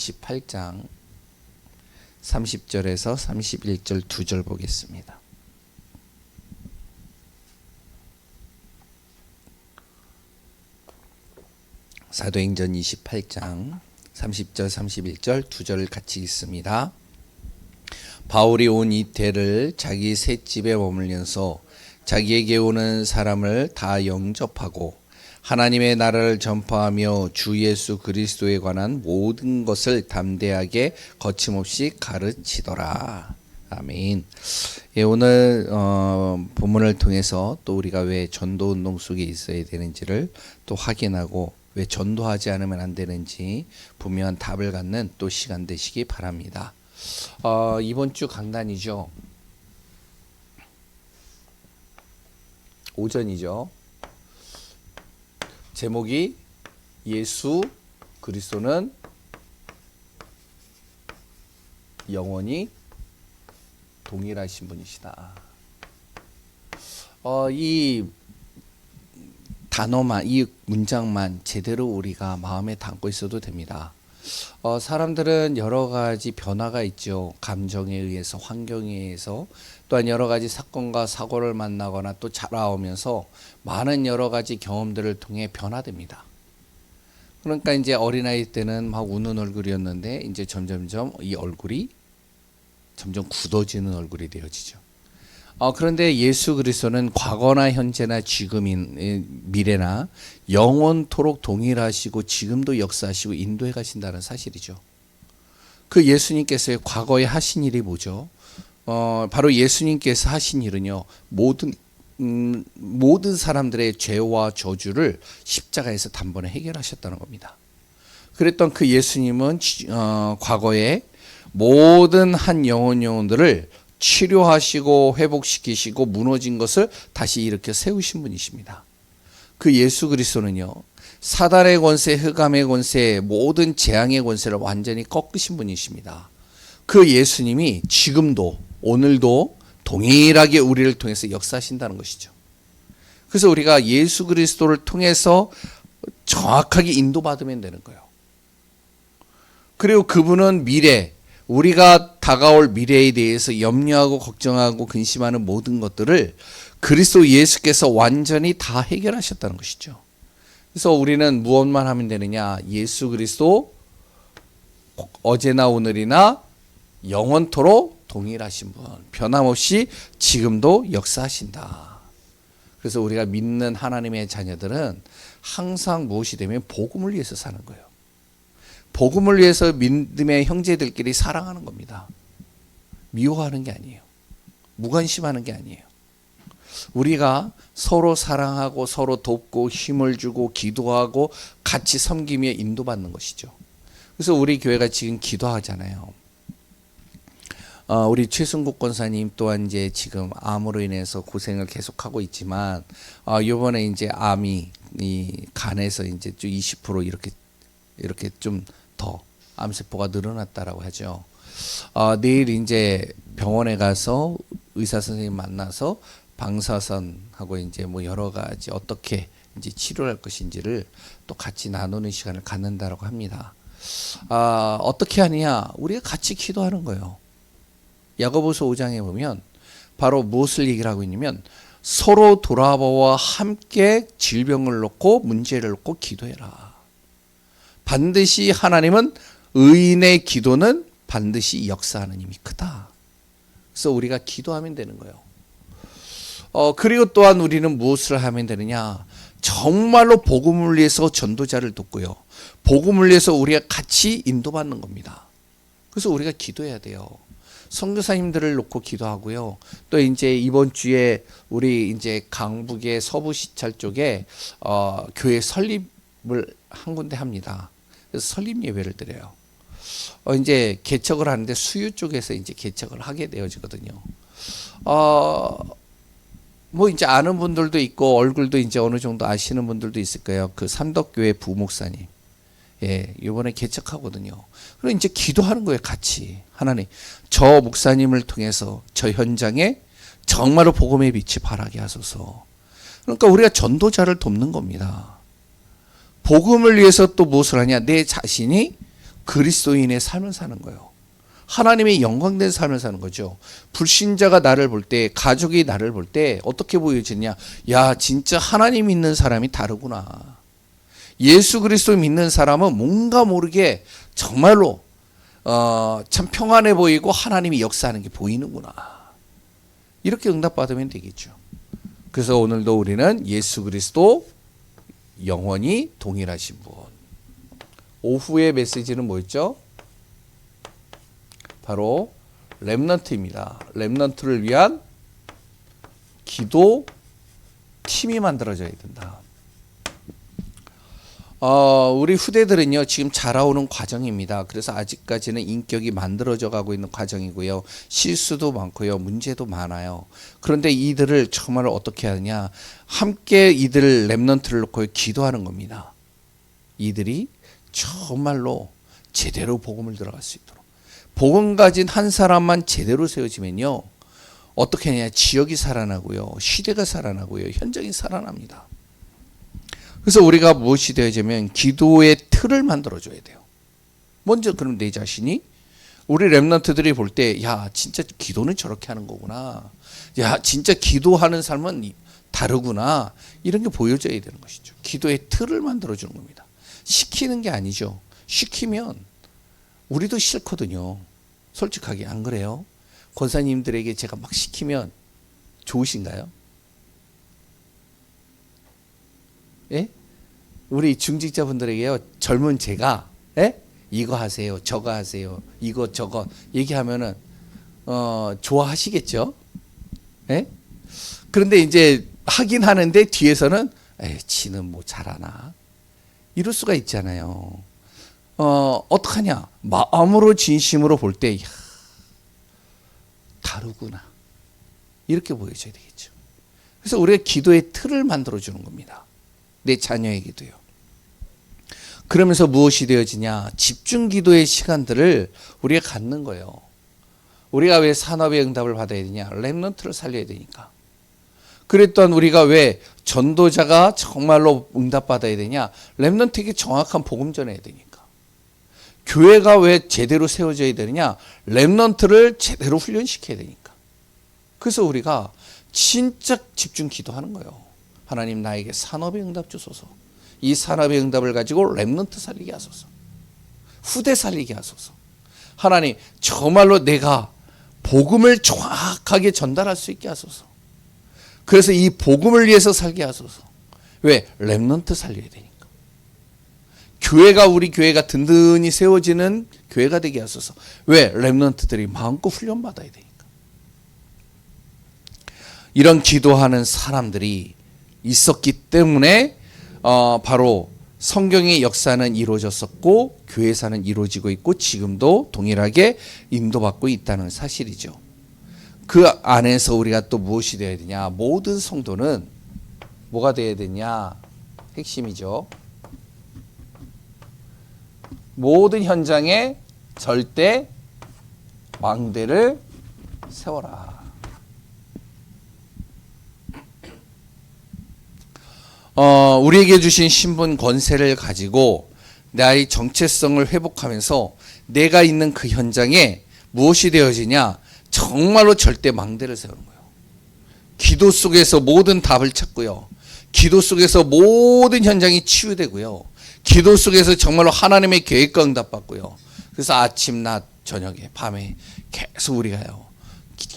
18장 30절에서 31절 2절 보겠습니다. 사도행전 28장 30절 31절 2절을 같이 읽습니다. 바울이 온 이태를 자기 셋집에 머물면서 자기에게 오는 사람을 다 영접하고 하나님의 나라를 전파하며 주 예수 그리스도에 관한 모든 것을 담대하게 거침없이 가르치더라. 아멘. 예, 오늘 본문을 통해서 또 우리가 왜 전도운동 속에 있어야 되는지를 또 확인하고 왜 전도하지 않으면 안 되는지 분명한 답을 갖는 또 시간 되시기 바랍니다. 이번 주 강단이죠. 오전이죠. 제목이 예수 그리스도는 영원히 동일하신 분이시다. 이 단어만, 이 문장만 제대로 우리가 마음에 담고 있어도 됩니다. 사람들은 여러 가지 변화가 있죠. 감정에 의해서, 환경에 의해서, 또한 여러 가지 사건과 사고를 만나거나 또 자라오면서 많은 여러 가지 경험들을 통해 변화됩니다. 그러니까 이제 어린아이 때는 막 웃는 얼굴이었는데 이제 점점점 이 얼굴이 점점 굳어지는 얼굴이 되어지죠. 그런데 예수 그리스도는 과거나 현재나 지금인 미래나 영원토록 동일하시고 지금도 역사하시고 인도해 가신다는 사실이죠. 그 예수님께서의 과거에 하신 일이 뭐죠? 바로 예수님께서 하신 일은요, 모든 사람들의 죄와 저주를 십자가에서 단번에 해결하셨다는 겁니다. 그랬던 그 예수님은 과거에 모든 한 영혼들을 치료하시고 회복시키시고 무너진 것을 다시 일으켜 세우신 분이십니다. 그 예수 그리스도는요, 사단의 권세, 흑암의 권세, 모든 재앙의 권세를 완전히 꺾으신 분이십니다. 그 예수님이 지금도 오늘도 동일하게 우리를 통해서 역사하신다는 것이죠. 그래서 우리가 예수 그리스도를 통해서 정확하게 인도받으면 되는 거예요. 그리고 그분은 미래, 우리가 다가올 미래에 대해서 염려하고 걱정하고 근심하는 모든 것들을 그리스도 예수께서 완전히 다 해결하셨다는 것이죠. 그래서 우리는 무엇만 하면 되느냐? 예수 그리스도 어제나 오늘이나 영원토록 동일하신 분, 변함없이 지금도 역사하신다. 그래서 우리가 믿는 하나님의 자녀들은 항상 무엇이 되면 복음을 위해서 사는 거예요. 복음을 위해서 믿음의 형제들끼리 사랑하는 겁니다. 미워하는 게 아니에요. 무관심하는 게 아니에요. 우리가 서로 사랑하고 서로 돕고 힘을 주고 기도하고 같이 섬기며 인도받는 것이죠. 그래서 우리 교회가 지금 기도하잖아요. 우리 최승국 권사님 또한 이제 지금 암으로 인해서 고생을 계속하고 있지만, 이번에 이제 암이 이 간에서 이제 좀 20% 이렇게 좀 더 암세포가 늘어났다라고 하죠. 내일 이제 병원에 가서 의사 선생님 만나서 방사선하고 이제 뭐 여러 가지 어떻게 이제 치료할 것인지를 또 같이 나누는 시간을 갖는다라고 합니다. 어떻게 하느냐? 우리가 같이 기도하는 거예요. 야고보서 5장에 보면 바로 무엇을 얘기를 하고 있냐면 서로 돌아보와 함께 질병을 놓고 문제를 놓고 기도해라. 반드시 하나님은 의인의 기도는 반드시 역사하는 힘이 크다. 그래서 우리가 기도하면 되는 거예요. 그리고 또한 우리는 무엇을 하면 되느냐? 정말로 복음을 위해서 전도자를 돕고요. 복음을 위해서 우리가 같이 인도받는 겁니다. 그래서 우리가 기도해야 돼요. 선교사님들을 놓고 기도하고요. 또 이제 이번 주에 우리 이제 강북의 서부 시찰 쪽에 교회 설립을 한 군데 합니다. 그래서 설립 예배를 드려요. 이제 개척을 하는데 수유 쪽에서 이제 개척을 하게 되어지거든요. 뭐 이제 아는 분들도 있고 얼굴도 이제 어느 정도 아시는 분들도 있을 거예요. 그 삼덕교회 부목사님. 예, 이번에 개척하거든요. 그럼 이제 기도하는 거예요, 같이. 하나님, 저 목사님을 통해서 저 현장에 정말로 복음의 빛이 발하게 하소서. 그러니까 우리가 전도자를 돕는 겁니다. 복음을 위해서 또 무엇을 하냐? 내 자신이 그리스도인의 삶을 사는 거예요. 하나님의 영광된 삶을 사는 거죠. 불신자가 나를 볼 때, 가족이 나를 볼 때 어떻게 보여지냐? 야, 진짜 하나님 믿는 사람이 다르구나. 예수 그리스도 믿는 사람은 뭔가 모르게 정말로 참 평안해 보이고 하나님이 역사하는 게 보이는구나. 이렇게 응답받으면 되겠죠. 그래서 오늘도 우리는 예수 그리스도 영원히 동일하신 분. 오후의 메시지는 뭐였죠? 바로 렘넌트입니다. 렘넌트를 위한 기도 팀이 만들어져야 된다. 우리 후대들은요, 지금 자라오는 과정입니다. 그래서 아직까지는 인격이 만들어져 가고 있는 과정이고요. 실수도 많고요. 문제도 많아요. 그런데 이들을 정말 어떻게 하느냐. 함께 이들 렘넌트를 놓고 기도하는 겁니다. 이들이 정말로 제대로 복음을 들어갈 수 있도록. 복음 가진 한 사람만 제대로 세워지면요. 어떻게 하냐. 지역이 살아나고요. 시대가 살아나고요. 현장이 살아납니다. 그래서 우리가 무엇이 되어야냐면 기도의 틀을 만들어줘야 돼요. 먼저 그럼 내 자신이 우리 렘넌트들이 볼 때 야 진짜 기도는 저렇게 하는 거구나. 야 진짜 기도하는 삶은 다르구나. 이런 게 보여져야 되는 것이죠. 기도의 틀을 만들어주는 겁니다. 시키는 게 아니죠. 시키면 우리도 싫거든요. 솔직하게 안 그래요? 권사님들에게 제가 막 시키면 좋으신가요? 예? 우리 중직자분들에게요, 젊은 제가, 예? 이거 하세요, 저거 하세요, 이거 저거 얘기하면은, 좋아하시겠죠? 예? 그런데 이제 하긴 하는데 뒤에서는, 지는 뭐 잘하나? 이럴 수가 있잖아요. 어떡하냐? 마음으로 진심으로 볼 때, 야, 다르구나. 이렇게 보여줘야 되겠죠. 그래서 우리가 기도의 틀을 만들어주는 겁니다. 내 자녀에게도요. 그러면서 무엇이 되어지냐? 집중 기도의 시간들을 우리가 갖는 거예요. 우리가 왜 산업의 응답을 받아야 되냐? 렘넌트를 살려야 되니까. 그랬던 우리가 왜 전도자가 정말로 응답받아야 되냐? 렘넌트에게 정확한 복음 전해야 되니까. 교회가 왜 제대로 세워져야 되느냐? 렘넌트를 제대로 훈련시켜야 되니까. 그래서 우리가 진짜 집중 기도하는 거예요. 하나님 나에게 산업의 응답 주소서. 이 산업의 응답을 가지고 렘넌트 살리게 하소서. 후대 살리게 하소서. 하나님 정말로 내가 복음을 정확하게 전달할 수 있게 하소서. 그래서 이 복음을 위해서 살게 하소서. 왜? 렘넌트 살려야 되니까. 교회가 우리 교회가 든든히 세워지는 교회가 되게 하소서. 왜? 렘넌트들이 마음껏 훈련받아야 되니까. 이런 기도하는 사람들이 있었기 때문에 바로 성경의 역사는 이루어졌었고 교회사는 이루어지고 있고 지금도 동일하게 인도받고 있다는 사실이죠. 그 안에서 우리가 또 무엇이 되어야 되냐? 모든 성도는 뭐가 되어야 되냐? 핵심이죠. 모든 현장에 절대 망대를 세워라. 우리에게 주신 신분 권세를 가지고 나의 정체성을 회복하면서 내가 있는 그 현장에 무엇이 되어지냐? 정말로 절대 망대를 세우는 거예요. 기도 속에서 모든 답을 찾고요. 기도 속에서 모든 현장이 치유되고요. 기도 속에서 정말로 하나님의 계획과 응답받고요. 그래서 아침, 낮, 저녁에, 밤에 계속 우리가요.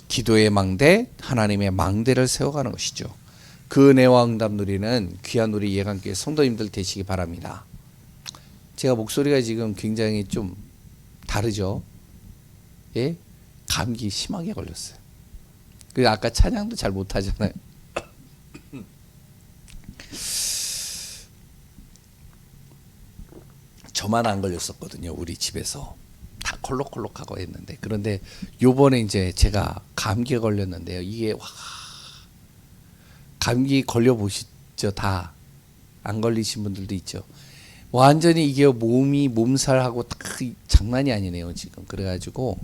기도의 망대, 하나님의 망대를 세워가는 것이죠. 그 은혜와 응답 누리는 귀한 우리 예강교회 성도님들 되시기 바랍니다. 제가 목소리가 지금 굉장히 좀 다르죠? 예? 감기 심하게 걸렸어요. 그래서 아까 찬양도 잘 못하잖아요. 저만 안 걸렸었거든요. 우리 집에서 다 콜록콜록하고 했는데, 그런데 요번에 이제 제가 감기에 걸렸는데요. 이게 와, 감기 걸려보시죠? 다 안 걸리신 분들도 있죠. 완전히 이게 몸이 몸살하고 딱 장난이 아니네요 지금. 그래가지고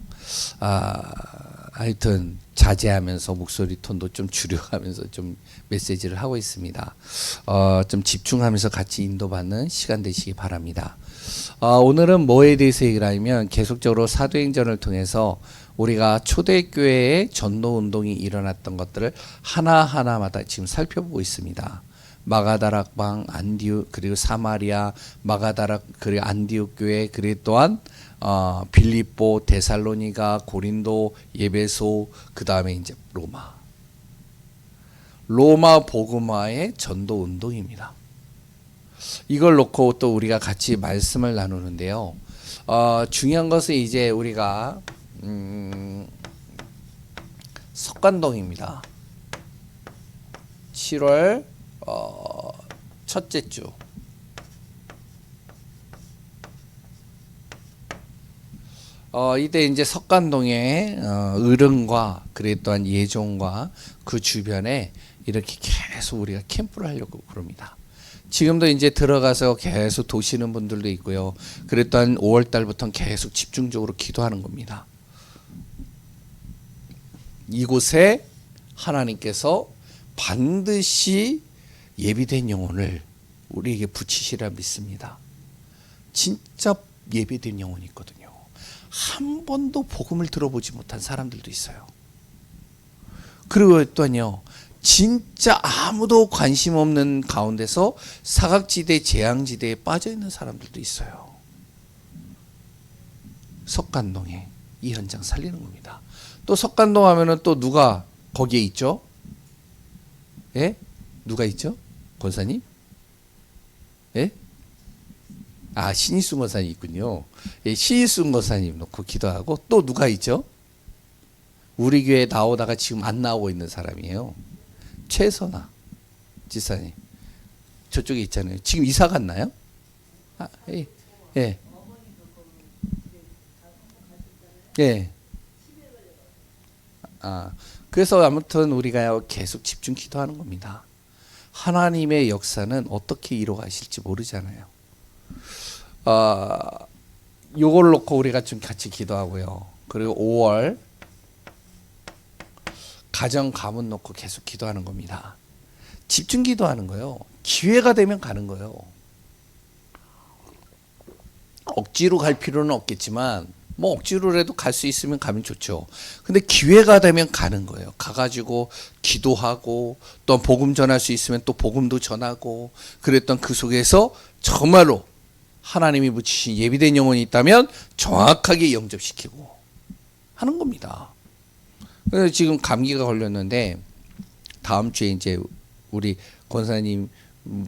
하여튼 자제하면서 목소리 톤도 좀 줄여가면서 좀 메시지를 하고 있습니다. 좀 집중하면서 같이 인도받는 시간 되시기 바랍니다. 오늘은 뭐에 대해서 얘기를 하냐면 계속적으로 사도행전을 통해서 우리가 초대교회의 전도운동이 일어났던 것들을 하나하나마다 지금 살펴보고 있습니다. 마가다락방, 안디옥, 그리고 사마리아, 마가다락, 그리고 안디옥 교회, 그리고 또한 빌립보, 데살로니가, 고린도, 예베소, 그 다음에 이제 로마 복음화의 전도 운동입니다. 이걸 놓고 또 우리가 같이 말씀을 나누는데요. 중요한 것은 이제 우리가 석관동입니다. 7월 첫째 주. 이때 이제 석관동의 의릉과 그리고 또한 예종과 그 주변에 이렇게 계속 우리가 캠프를 하려고 그럽니다. 지금도 이제 들어가서 계속 도시는 분들도 있고요. 그리고 또한 5월 달부터는 계속 집중적으로 기도하는 겁니다. 이곳에 하나님께서 반드시 예비된 영혼을 우리에게 붙이시라 믿습니다. 진짜 예비된 영혼이 있거든요. 한 번도 복음을 들어보지 못한 사람들도 있어요. 그리고 또한요, 진짜 아무도 관심 없는 가운데서 사각지대, 재앙지대에 빠져 있는 사람들도 있어요. 석관동에 이 현장 살리는 겁니다. 또 석관동 하면은 또 누가 거기에 있죠? 예? 누가 있죠? 권사님? 예? 신일순 권사님 있군요. 예, 신일순 권사님 놓고 기도하고 또 누가 있죠? 우리 교회 나오다가 지금 안 나오고 있는 사람이에요. 최선아 지사님 저쪽에 있잖아요. 지금 이사 갔나요? 예. 예. 예. 그래서 아무튼 우리가 계속 집중 기도하는 겁니다. 하나님의 역사는 어떻게 이루어가실지 모르잖아요. 요걸 놓고 우리가 좀 같이 기도하고요. 그리고 5월 가정 가문 놓고 계속 기도하는 겁니다. 집중 기도하는 거예요. 기회가 되면 가는 거예요. 억지로 갈 필요는 없겠지만 뭐 억지로라도 갈 수 있으면 가면 좋죠. 근데 기회가 되면 가는 거예요. 가가지고 기도하고 또 복음 전할 수 있으면 또 복음도 전하고 그랬던 그 속에서 정말로 하나님이 붙이신 예비된 영혼이 있다면 정확하게 영접시키고 하는 겁니다. 그래서 지금 감기가 걸렸는데 다음 주에 이제 우리 권사님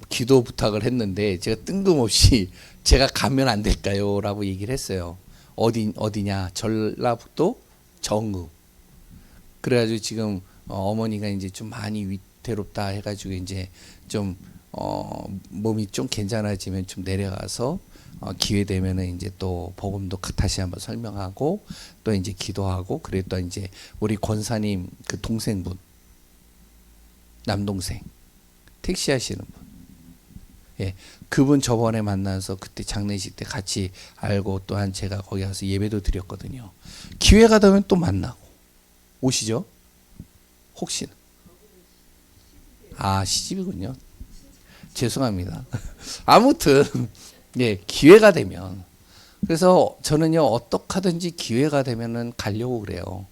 기도 부탁을 했는데 제가 뜬금없이 제가 가면 안 될까요? 라고 얘기를 했어요. 어디냐? 전라북도 정읍. 그래가지고 지금 어머니가 이제 좀 많이 위태롭다 해가지고 이제 좀 몸이 좀 괜찮아지면 좀 내려가서 기회 되면은 이제 또 복음도 다시 한번 설명하고 또 이제 기도하고 그래 또 이제 우리 권사님 그 동생분 남동생 택시 하시는 분, 예, 그분 저번에 만나서 그때 장례식 때 같이 알고 또한 제가 거기 가서 예배도 드렸거든요. 기회가 되면 또 만나고 오시죠? 혹시나 시집이군요. 죄송합니다. 아무튼 예, 기회가 되면 그래서 저는요 어떻게 하든지 기회가 되면은 가려고 그래요.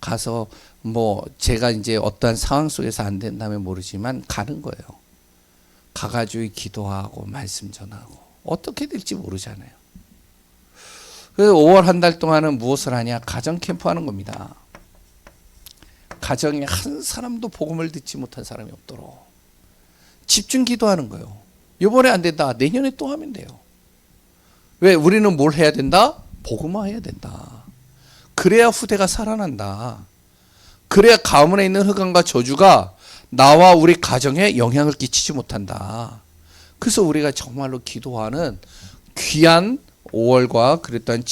가서 뭐 제가 이제 어떠한 상황 속에서 안 된다면 모르지만 가는 거예요. 가가지고 기도하고 말씀 전하고 어떻게 될지 모르잖아요. 그래서 5월 한 달 동안은 무엇을 하냐? 가정 캠프 하는 겁니다. 가정에 한 사람도 복음을 듣지 못한 사람이 없도록 집중 기도하는 거예요. 이번에 안 된다. 내년에 또 하면 돼요. 왜? 우리는 뭘 해야 된다? 복음화해야 된다. 그래야 후대가 살아난다. 그래야 가문에 있는 흑암과 저주가 나와 우리 가정에 영향을 끼치지 못한다. 그래서 우리가 정말로 기도하는 귀한 5월과 그랬던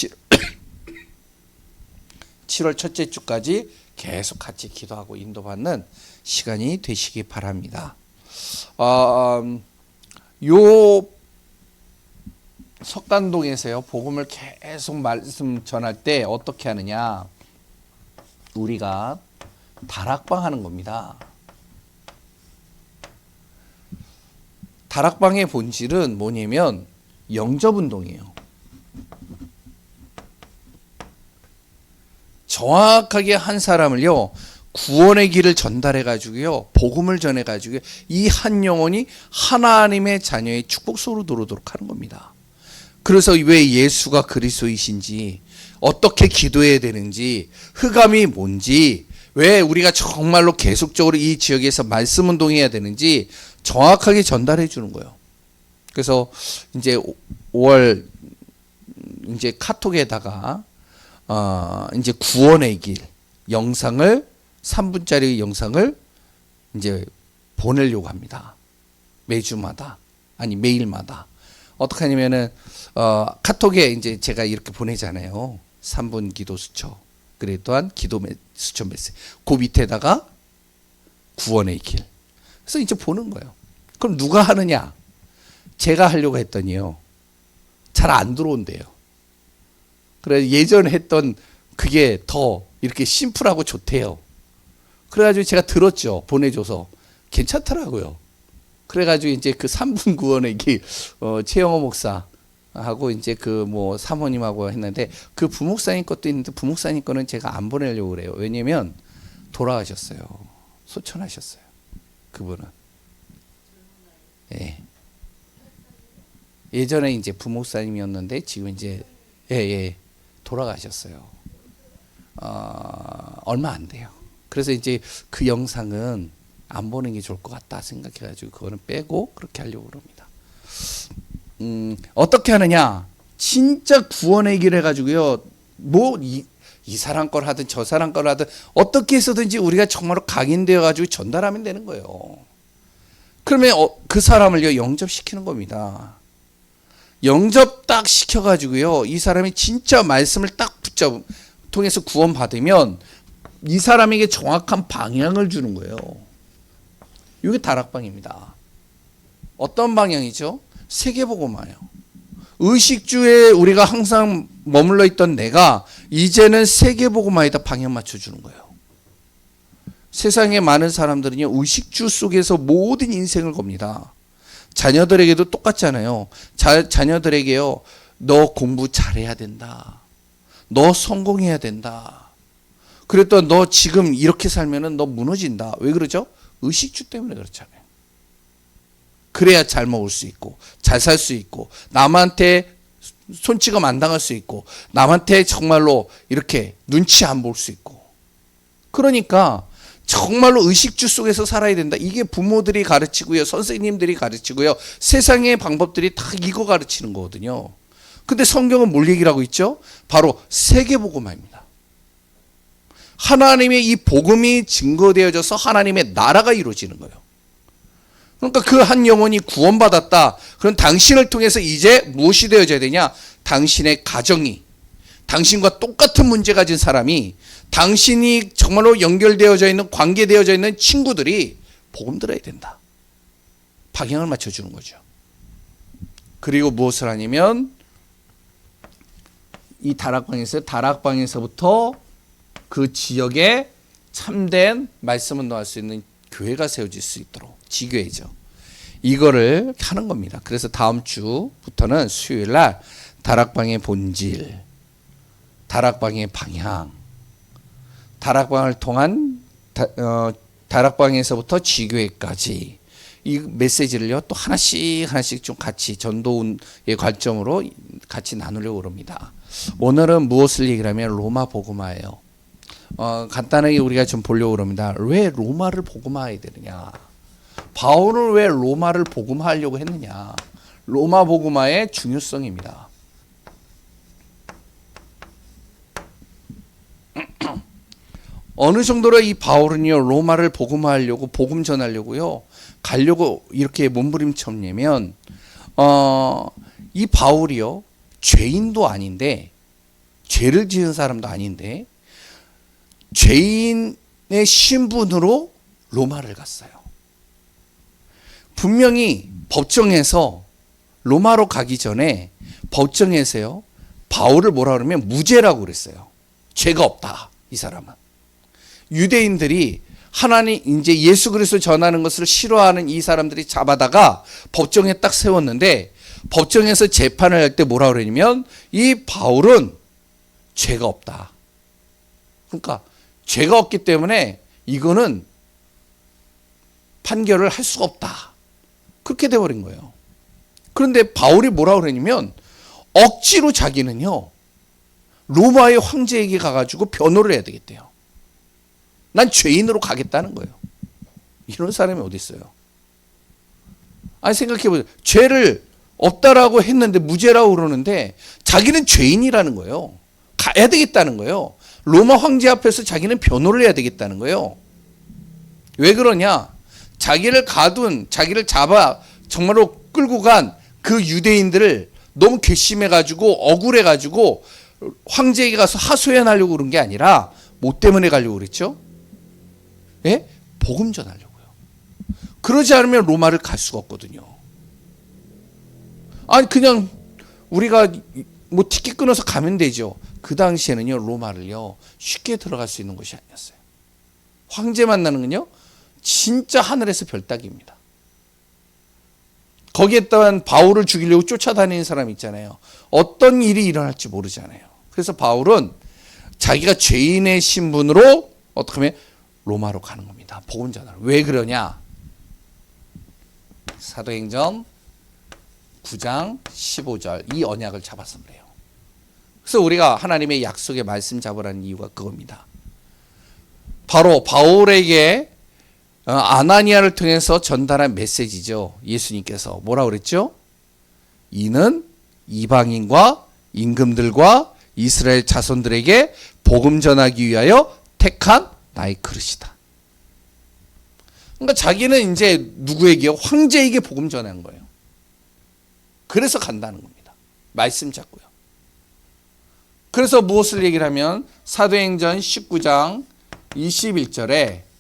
7월 첫째 주까지 계속 같이 기도하고 인도받는 시간이 되시기 바랍니다. 요 석관동에서요 복음을 계속 말씀 전할 때 어떻게 하느냐? 우리가 다락방 하는 겁니다. 다락방의 본질은 뭐냐면 영접 운동이에요. 정확하게 한 사람을요, 구원의 길을 전달해 가지고요, 복음을 전해 가지고 이 한 영혼이 하나님의 자녀의 축복 속으로 들어오도록 하는 겁니다. 그래서 왜 예수가 그리스도이신지, 어떻게 기도해야 되는지, 흑암이 뭔지, 왜 우리가 정말로 계속적으로 이 지역에서 말씀 운동해야 되는지 정확하게 전달해 주는 거예요. 그래서 이제 5월 이제 카톡에다가 이제 구원의 길 영상을 3분짜리 영상을 이제 보내려고 합니다. 매주마다, 아니 매일마다. 어떻게 하냐면은 카톡에 이제 제가 이렇게 보내잖아요. 3분 기도 수초, 그래 또한 기도 수초 메시지. 그 밑에다가 구원의 길. 그래서 이제 보는 거예요. 그럼 누가 하느냐? 제가 하려고 했더니요, 잘 안 들어온대요. 그래 예전에 했던 그게 더 이렇게 심플하고 좋대요. 그래가지고 제가 들었죠. 보내줘서 괜찮더라고요. 그래가지고 이제 그 3분 구원의 길 최영호 목사하고 이제 그 뭐 사모님하고 했는데, 그 부목사님 것도 있는데 부목사님 거는 제가 안 보내려고 그래요. 왜냐면 돌아가셨어요. 소천하셨어요. 그분은. 예. 예전에 이제 부목사님이었는데 지금 이제 돌아가셨어요. 얼마 안 돼요. 그래서 이제 그 영상은 안 보는 게 좋을 것 같다 생각해가지고 그거는 빼고 그렇게 하려고 그럽니다. 어떻게 하느냐? 진짜 구원의 길 해가지고요. 뭐 이 사람 걸 하든 저 사람 걸 하든 어떻게 해서든지 우리가 정말로 각인되어가지고 전달하면 되는 거예요. 그러면 그 사람을요 영접시키는 겁니다. 영접 딱 시켜가지고요, 이 사람이 진짜 말씀을 딱 통해서 구원 받으면 이 사람에게 정확한 방향을 주는 거예요. 이게 다락방입니다. 어떤 방향이죠? 세계복음화예요. 의식주에 우리가 항상 머물러 있던 내가 이제는 세계복음화에다 방향 맞춰주는 거예요. 세상에 많은 사람들은요, 의식주 속에서 모든 인생을 겁니다. 자녀들에게도 똑같잖아요. 자녀들에게요, 너 공부 잘해야 된다. 너 성공해야 된다. 그랬더니 너 지금 이렇게 살면은 너 무너진다. 왜 그러죠? 의식주 때문에 그렇잖아요. 그래야 잘 먹을 수 있고, 잘 살 수 있고, 남한테 손찌검 안 당할 수 있고, 남한테 정말로 이렇게 눈치 안 볼 수 있고. 그러니까 정말로 의식주 속에서 살아야 된다. 이게 부모들이 가르치고요, 선생님들이 가르치고요, 세상의 방법들이 다 이거 가르치는 거거든요. 근데 성경은 뭘 얘기를 하고 있죠? 바로 세계복음화입니다. 하나님의 이 복음이 증거되어져서 하나님의 나라가 이루어지는 거예요. 그러니까 그 한 영혼이 구원받았다. 그럼 당신을 통해서 이제 무엇이 되어져야 되냐? 당신의 가정이, 당신과 똑같은 문제 가진 사람이, 당신이 정말로 연결되어져 있는, 관계되어져 있는 친구들이 복음 들어야 된다. 방향을 맞춰주는 거죠. 그리고 무엇을 하냐면 이 다락방에서부터 그 지역에 참된 말씀을 놓을 수 있는 교회가 세워질 수 있도록, 지교회죠. 이거를 하는 겁니다. 그래서 다음 주부터는 수요일 날 다락방의 본질, 다락방의 방향, 다락방을 통한 다락방에서부터 지교회까지 이 메시지를요 또 하나씩 좀 같이 전도의 관점으로 같이 나누려고 합니다. 오늘은 무엇을 얘기를 하면 로마 복음화예요. 간단하게 우리가 좀 보려고 합니다. 왜 로마를 복음화해야 되느냐? 바울은 왜 로마를 복음화하려고 했느냐? 로마 복음화의 중요성입니다. 어느 정도로 이 바울은요 로마를 복음화하려고, 복음 전하려고요 가려고 이렇게 몸부림쳤냐면 이 바울이요 죄인도 아닌데, 죄를 지은 사람도 아닌데 죄인의 신분으로 로마를 갔어요. 분명히 법정에서, 로마로 가기 전에 법정에서요 바울을 뭐라 그러면 무죄라고 그랬어요. 죄가 없다, 이 사람은. 유대인들이 하나님, 이제 예수 그리스도 전하는 것을 싫어하는 이 사람들이 잡아다가 법정에 딱 세웠는데, 법정에서 재판을 할 때 뭐라 그러냐면 이 바울은 죄가 없다. 그러니까 죄가 없기 때문에 이거는 판결을 할 수가 없다. 그렇게 돼버린 거예요. 그런데 바울이 뭐라 그러냐면 억지로 자기는요 로마의 황제에게 가가지고 변호를 해야 되겠대요. 난 죄인으로 가겠다는 거예요. 이런 사람이 어디 있어요? 아니 생각해보세요. 죄를 없다라고 했는데 무죄라고 그러는데 자기는 죄인이라는 거예요. 가야 되겠다는 거예요. 로마 황제 앞에서 자기는 변호를 해야 되겠다는 거예요. 왜 그러냐? 자기를 가둔, 자기를 잡아 정말로 끌고 간 그 유대인들을 너무 괘씸해가지고 억울해가지고 황제에게 가서 하소연하려고 그런 게 아니라 뭐 때문에 가려고 그랬죠? 예? 복음 전하려고요. 그러지 않으면 로마를 갈 수가 없거든요. 아니 그냥 우리가 뭐 티켓 끊어서 가면 되죠. 그 당시에는요 로마를요 쉽게 들어갈 수 있는 곳이 아니었어요. 황제 만나는 건요 진짜 하늘에서 별 따기입니다. 거기에 따른 바울을 죽이려고 쫓아다니는 사람 있잖아요. 어떤 일이 일어날지 모르잖아요. 그래서 바울은 자기가 죄인의 신분으로 어떻게 하면 로마로 가는 겁니다. 복음 전하러. 왜 그러냐? 사도행전 9장 15절 이 언약을 잡아서 그래요. 그래서 우리가 하나님의 약속의 말씀 잡으라는 이유가 그겁니다. 바로 바울에게 아나니아를 통해서 전달한 메시지죠. 예수님께서 뭐라 그랬죠? 이는 이방인과 임금들과 이스라엘 자손들에게 복음 전하기 위하여 택한 나의 그릇이다. 그러니까 자기는 이제 누구에게요? 황제에게 복음 전하는 거예요. 그래서 간다는 겁니다. 말씀 잡고요. 그래서 무엇을 얘기를 하면 사도행전 19장 21절에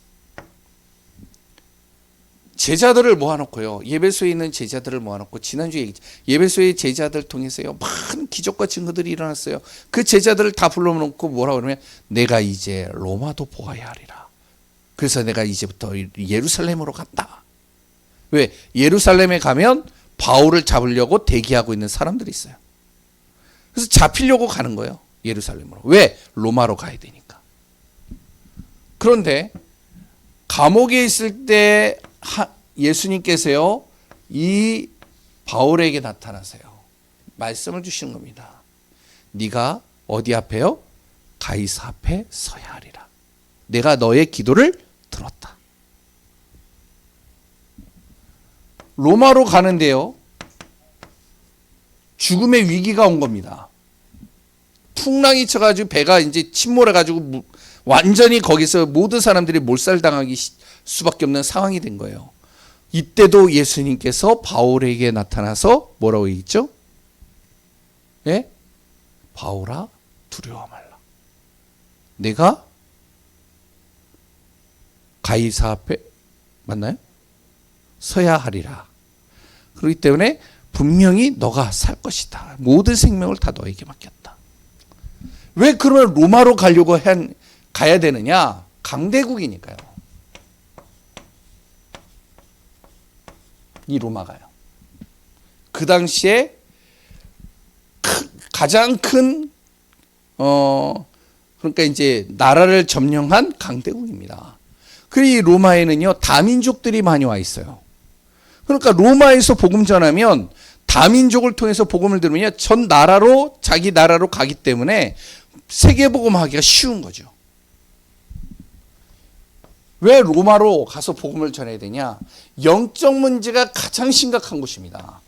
제자들을 모아놓고요. 예배소에 있는 제자들을 모아놓고 지난주에 얘기했죠. 예배소의 제자들 통해서요. 많은 기적과 증거들이 일어났어요. 그 제자들을 다 불러놓고 뭐라고 그러면 내가 이제 로마도 보아야 하리라. 그래서 내가 이제부터 예루살렘으로 간다. 왜? 예루살렘에 가면 바울을 잡으려고 대기하고 있는 사람들이 있어요. 그래서 잡히려고 가는 거예요. 예루살렘으로. 왜? 로마로 가야 되니까. 그런데 감옥에 있을 때 예수님께서요 이 바울에게 나타나세요. 말씀을 주시는 겁니다. 네가 어디 앞에요? 가이사 앞에 서야 하리라. 내가 너의 기도를 들었다. 로마로 가는데요 죽음의 위기가 온 겁니다. 풍랑이 쳐가지고 배가 이제 침몰해가지고 완전히 거기서 모든 사람들이 몰살당하기 수밖에 없는 상황이 된 거예요. 이때도 예수님께서 바울에게 나타나서 뭐라고 얘기했죠? 예? 바울아 두려워 말라. 내가 가이사 앞에 맞나요? 서야 하리라. 그렇기 때문에 분명히 너가 살 것이다. 모든 생명을 다 너에게 맡겼다. 왜 그러면 로마로 가려고 가야 되느냐? 강대국이니까요. 이 로마가요. 그 당시에 가장 큰 그러니까 이제 나라를 점령한 강대국입니다. 그리고 이 로마에는요 다민족들이 많이 와 있어요. 그러니까 로마에서 복음 전하면 다민족을 통해서 복음을 들으면 전 나라로 자기 나라로 가기 때문에 세계 복음하기가 쉬운 거죠. 왜 로마로 가서 복음을 전해야 되냐? 영적 문제가 가장 심각한 곳입니다.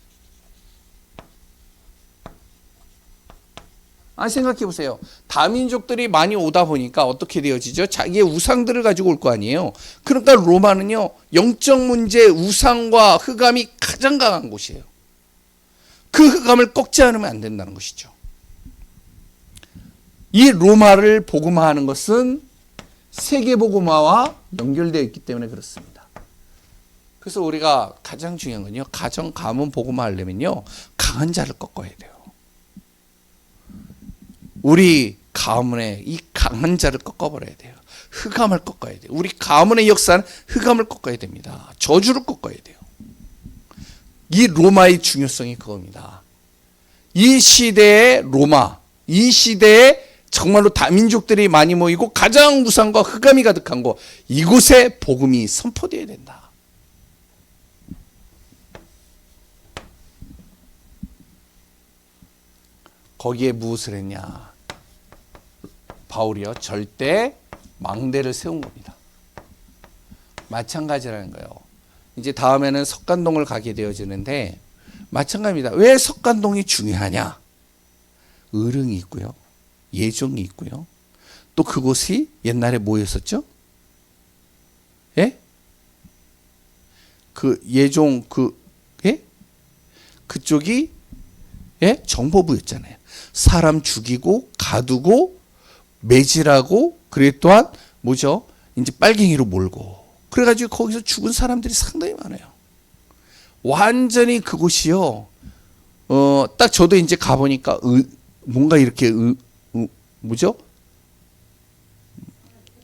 생각해 보세요. 다민족들이 많이 오다 보니까 어떻게 되어지죠? 자기의 우상들을 가지고 올 거 아니에요. 그러니까 로마는요 영적 문제, 우상과 흑암이 가장 강한 곳이에요. 그 흑암을 꺾지 않으면 안 된다는 것이죠. 이 로마를 복음화하는 것은 세계 복음화와 연결되어 있기 때문에 그렇습니다. 그래서 우리가 가장 중요한 건요 가정 가문 복음화 하려면요 강한 자를 꺾어야 돼요. 우리 가문의 이 강한 자를 꺾어버려야 돼요. 흑암을 꺾어야 돼요. 우리 가문의 역사는 흑암을 꺾어야 됩니다. 저주를 꺾어야 돼요. 이 로마의 중요성이 그겁니다. 이 시대의 로마, 이 시대에 정말로 다민족들이 많이 모이고 가장 우상과 흑암이 가득한 곳, 이곳에 복음이 선포되어야 된다. 거기에 무엇을 했냐? 바울이요, 절대 망대를 세운 겁니다. 마찬가지라는 거예요. 이제 다음에는 석간동을 가게 되어지는데 마찬가지입니다. 왜 석간동이 중요하냐? 의릉이 있고요, 예종이 있고요, 또 그곳이 옛날에 뭐였었죠? 예? 그 예종 그쪽이 정보부였잖아요. 사람 죽이고 가두고 매질하고, 그래 또한 뭐죠? 이제 빨갱이로 몰고, 그래가지고 거기서 죽은 사람들이 상당히 많아요. 완전히 그곳이요. 딱 저도 이제 가보니까 뭔가 이렇게 뭐죠?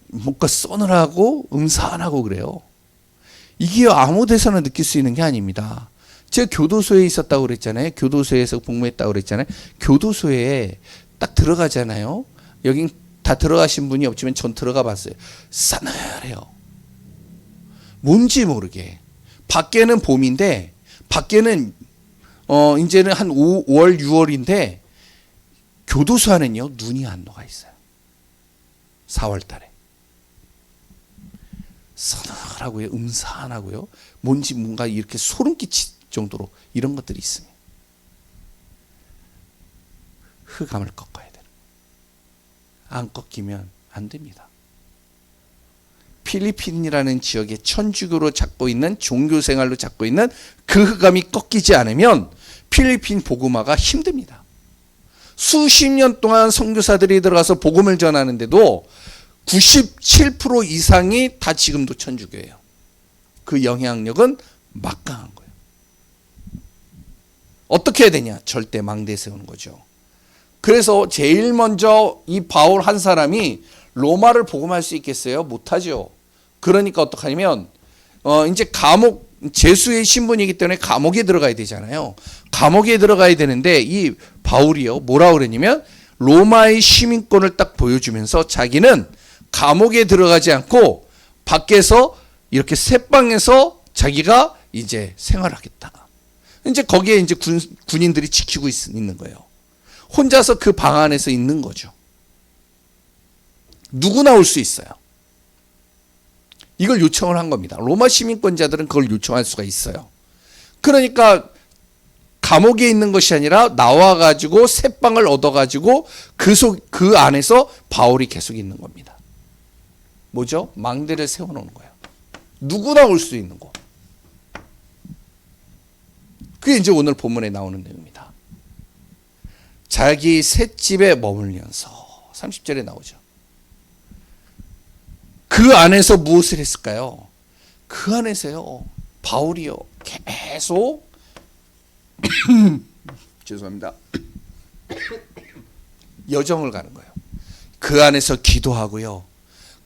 뭔가 서늘하고 음산하고 그래요. 이게 아무 데서나 느낄 수 있는 게 아닙니다. 제가 교도소에 있었다고 그랬잖아요. 교도소에서 복무했다고 그랬잖아요. 교도소에 딱 들어가잖아요. 여긴 다 들어가신 분이 없지만 전 들어가 봤어요. 싸늘해요. 뭔지 모르게. 밖에는 봄인데, 밖에는 이제는 한 5월, 6월인데 교도소 안은요 눈이 안 녹아 있어요. 4월 달에. 서늘하고요, 음산하고요, 뭔지 뭔가 이렇게 소름 끼칠 정도로 이런 것들이 있습니다. 흑암을 꺾어야 돼요. 안 꺾이면 안 됩니다. 필리핀이라는 지역에 천주교로 잡고 있는, 종교생활로 잡고 있는 그 흑암이 꺾이지 않으면 필리핀 복음화가 힘듭니다. 수십 년 동안 선교사들이 들어가서 복음을 전하는데도 97% 이상이 다 지금도 천주교예요. 그 영향력은 막강한 거예요. 어떻게 해야 되냐? 절대 망대 세우는 거죠. 그래서 제일 먼저 이 바울 한 사람이 로마를 복음할 수 있겠어요? 못하죠. 그러니까 어떡하냐면 이제 감옥, 제수의 신분이기 때문에 감옥에 들어가야 되잖아요. 감옥에 들어가야 되는데 이 바울이요 뭐라 그랬냐면 로마의 시민권을 딱 보여주면서 자기는 감옥에 들어가지 않고 밖에서 이렇게 새방에서 자기가 이제 생활하겠다. 이제 거기에 이제 군인들이 지키고 있는 거예요. 혼자서 그 방 안에서 있는 거죠. 누구나 올 수 있어요. 이걸 요청을 한 겁니다. 로마 시민권자들은 그걸 요청할 수가 있어요. 그러니까 감옥에 있는 것이 아니라 나와가지고 새방을 얻어가지고 그 안에서 바울이 계속 있는 겁니다. 뭐죠? 망대를 세워놓는 거예요. 누구나 올 수 있는 곳. 그게 이제 오늘 본문에 나오는 내용입니다. 자기 셋집에 머물면서 30절에 나오죠. 그 안에서 무엇을 했을까요? 그 안에서요, 바울이요 계속 죄송합니다. 여정을 가는 거예요. 그 안에서 기도하고요.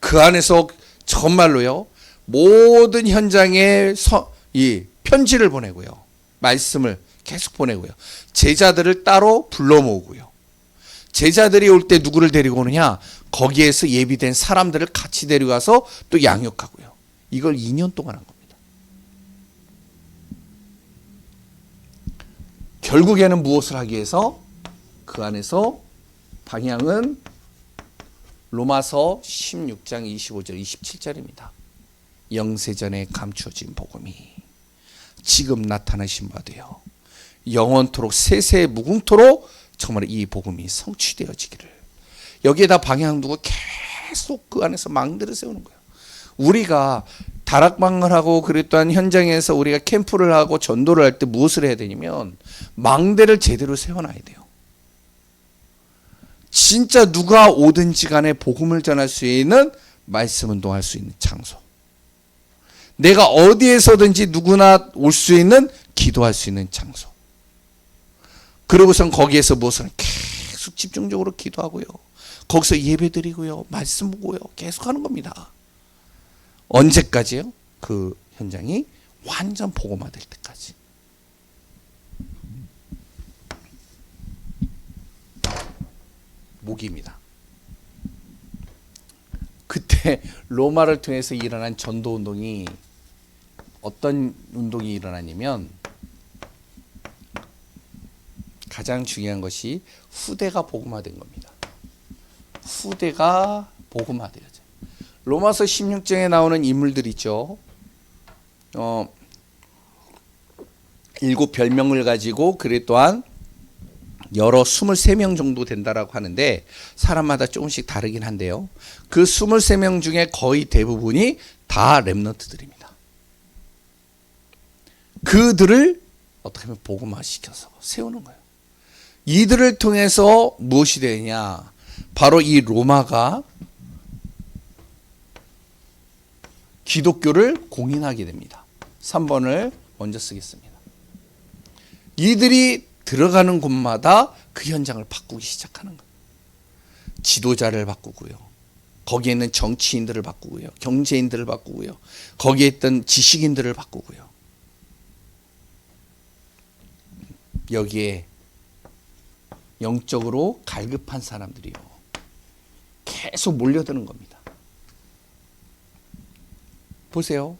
그 안에서 정말로요 모든 현장에 이 편지를 보내고요. 말씀을 계속 보내고요. 제자들을 따로 불러 모으고요. 제자들이 올 때 누구를 데리고 오느냐? 거기에서 예비된 사람들을 같이 데려가서 또 양육하고요. 이걸 2년 동안 한 겁니다. 결국에는 무엇을 하기 위해서? 그 안에서 방향은 로마서 16장 25절 27절입니다. 영세전에 감추어진 복음이 지금 나타나신 바 되어 영원토록 세세 무궁토록 정말 이 복음이 성취되어지기를. 여기에다 방향 두고 계속 그 안에서 망대를 세우는 거예요. 우리가 다락방을 하고 그랬던 현장에서 우리가 캠프를 하고 전도를 할 때 무엇을 해야 되냐면 망대를 제대로 세워놔야 돼요. 진짜 누가 오든지 간에 복음을 전할 수 있는, 말씀 운동할 수 있는 장소. 내가 어디에서든지 누구나 올 수 있는, 기도할 수 있는 장소. 그러고선 거기에서 무엇을 계속 집중적으로 기도하고요. 거기서 예배 드리고요. 말씀 보고요. 계속 하는 겁니다. 언제까지요? 그 현장이 완전 복음화될 때까지. 모기입니다. 그때 로마를 통해서 일어난 전도 운동이 어떤 운동이 일어나냐면 가장 중요한 것이 후대가 복음화된 겁니다. 후대가 복음화되어져. 로마서 16장에 나오는 인물들 있죠. 7 별명을 가지고 그리 또한 여러 23명 정도 된다라고 하는데 사람마다 조금씩 다르긴 한데요. 그 23명 중에 거의 대부분이 다 렘넌트들입니다. 그들을 어떻게 하면 복음화시켜서 세우는 거예요. 이들을 통해서 무엇이 되냐? 바로 이 로마가 기독교를 공인하게 됩니다. 3번을 먼저 쓰겠습니다. 이들이 들어가는 곳마다 그 현장을 바꾸기 시작하는 거예요. 지도자를 바꾸고요. 거기에 있는 정치인들을 바꾸고요. 경제인들을 바꾸고요. 거기에 있던 지식인들을 바꾸고요. 여기에 영적으로 갈급한 사람들이요. 계속 몰려드는 겁니다. 보세요.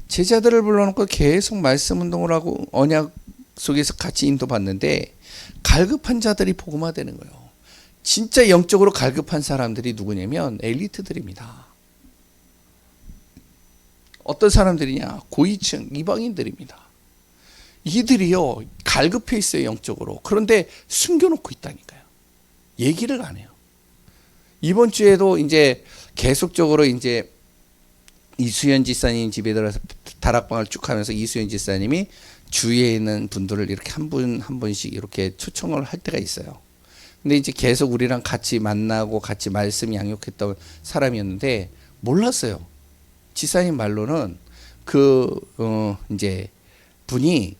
제자들을 불러놓고 계속 말씀 운동을 하고 언약 속에서 같이 인도받는데 갈급한 자들이 복음화되는 거예요. 진짜 영적으로 갈급한 사람들이 누구냐면 엘리트들입니다. 어떤 사람들이냐? 고위층 이방인들입니다. 이들이요 갈급해 있어요 영적으로. 그런데 숨겨놓고 있다니까요. 얘기를 안 해요. 이번 주에도 이제 계속적으로 이제 이수연 지사님 집에 들어서 다락방을 쭉 하면서 이수연 지사님이 주위에 있는 분들을 이렇게 한 분 한 분씩 이렇게 초청을 할 때가 있어요. 근데 이제 계속 우리랑 같이 만나고 같이 말씀 양육했던 사람이었는데 몰랐어요. 지사님 말로는 이제 분이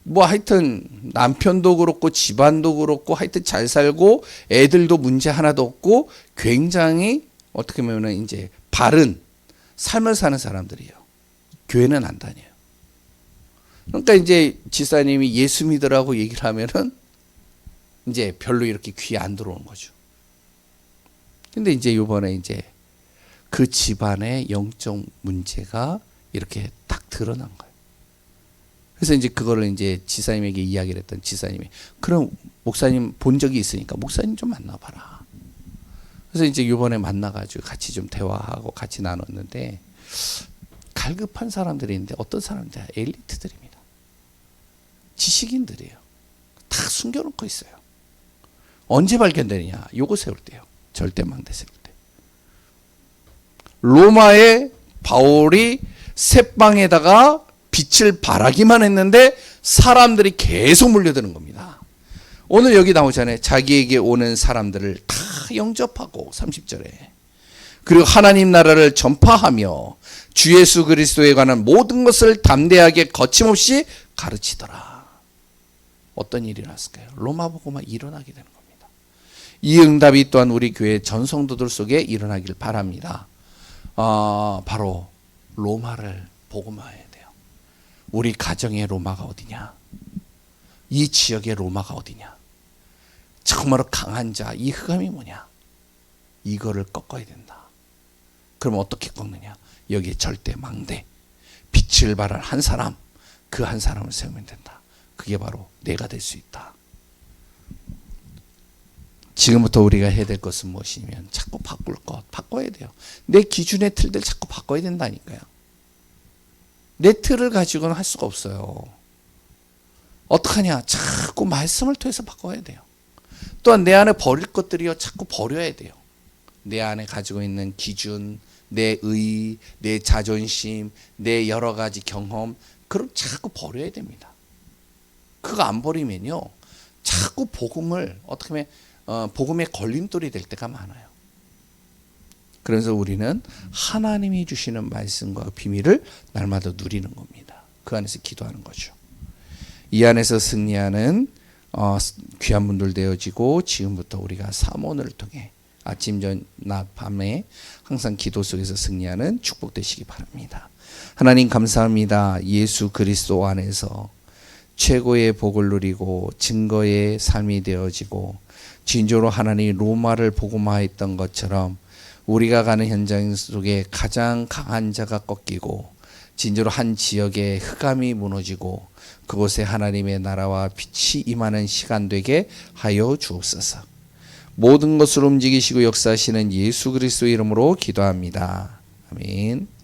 뭐 하여튼 남편도 그렇고 집안도 그렇고 하여튼 잘 살고 애들도 문제 하나도 없고 굉장히 어떻게 보면 이제 바른 삶을 사는 사람들이에요. 교회는 안 다녀요. 그러니까 이제 지사님이 예수 믿으라고 얘기를 하면은 이제 별로 이렇게 귀에 안 들어오는 거죠. 근데 이제 이번에 이제 그 집안의 영적 문제가 이렇게 딱 드러난 거예요. 그래서 이제 그거를 이제 지사님에게 이야기를 했던 지사님이 그럼 목사님 본 적이 있으니까 목사님 좀 만나봐라. 그래서 이제 이번에 만나가지고 같이 좀 대화하고 같이 나눴는데 갈급한 사람들이 있는데 어떤 사람들? 엘리트들입니다. 지식인들이에요. 다 숨겨놓고 있어요. 언제 발견되느냐? 요거 세울 때요. 절대망대 세울 때. 로마의 바울이 새방에다가 빛을 발하기만 했는데 사람들이 계속 몰려드는 겁니다. 오늘 여기 나오잖아요. 자기에게 오는 사람들을 다 영접하고 30절에 그리고 하나님 나라를 전파하며 주 예수 그리스도에 관한 모든 것을 담대하게 거침없이 가르치더라. 어떤 일이 났을까요? 로마 복음화 일어나게 되는 겁니다. 이 응답이 또한 우리 교회 전성도들 속에 일어나길 바랍니다. 바로 로마를 복음화해야 돼요. 우리 가정의 로마가 어디냐? 이 지역의 로마가 어디냐? 정말로 강한 자, 이 흑암이 뭐냐? 이거를 꺾어야 된다. 그럼 어떻게 꺾느냐? 여기에 절대 망대, 빛을 발할 한 사람, 그 한 사람을 세우면 된다. 그게 바로 내가 될 수 있다. 지금부터 우리가 해야 될 것은 무엇이냐면 자꾸 바꿀 것, 바꿔야 돼요. 내 기준의 틀들 자꾸 바꿔야 된다니까요. 내 틀을 가지고는 할 수가 없어요. 어떡하냐? 자꾸 말씀을 통해서 바꿔야 돼요. 또한 내 안에 버릴 것들이요 자꾸 버려야 돼요. 내 안에 가지고 있는 기준, 내 의, 내 자존심, 내 여러 가지 경험, 그럼 자꾸 버려야 됩니다. 그거 안 버리면요 자꾸 복음을 어떻게 하면 복음의 걸림돌이 될 때가 많아요. 그래서 우리는 하나님이 주시는 말씀과 비밀을 날마다 누리는 겁니다. 그 안에서 기도하는 거죠. 이 안에서 승리하는 귀한 분들 되어지고 지금부터 우리가 사모를 통해 아침, 낮, 밤에 항상 기도 속에서 승리하는 축복 되시기 바랍니다. 하나님 감사합니다. 예수 그리스도 안에서 최고의 복을 누리고 증거의 삶이 되어지고 진정으로 하나님이 로마를 복음화했던 것처럼 우리가 가는 현장 속에 가장 강한 자가 꺾이고 진정으로 한 지역의 흑암이 무너지고 그곳에 하나님의 나라와 빛이 임하는 시간 되게 하여 주옵소서. 모든 것을 움직이시고 역사하시는 예수 그리스도 이름으로 기도합니다. 아멘.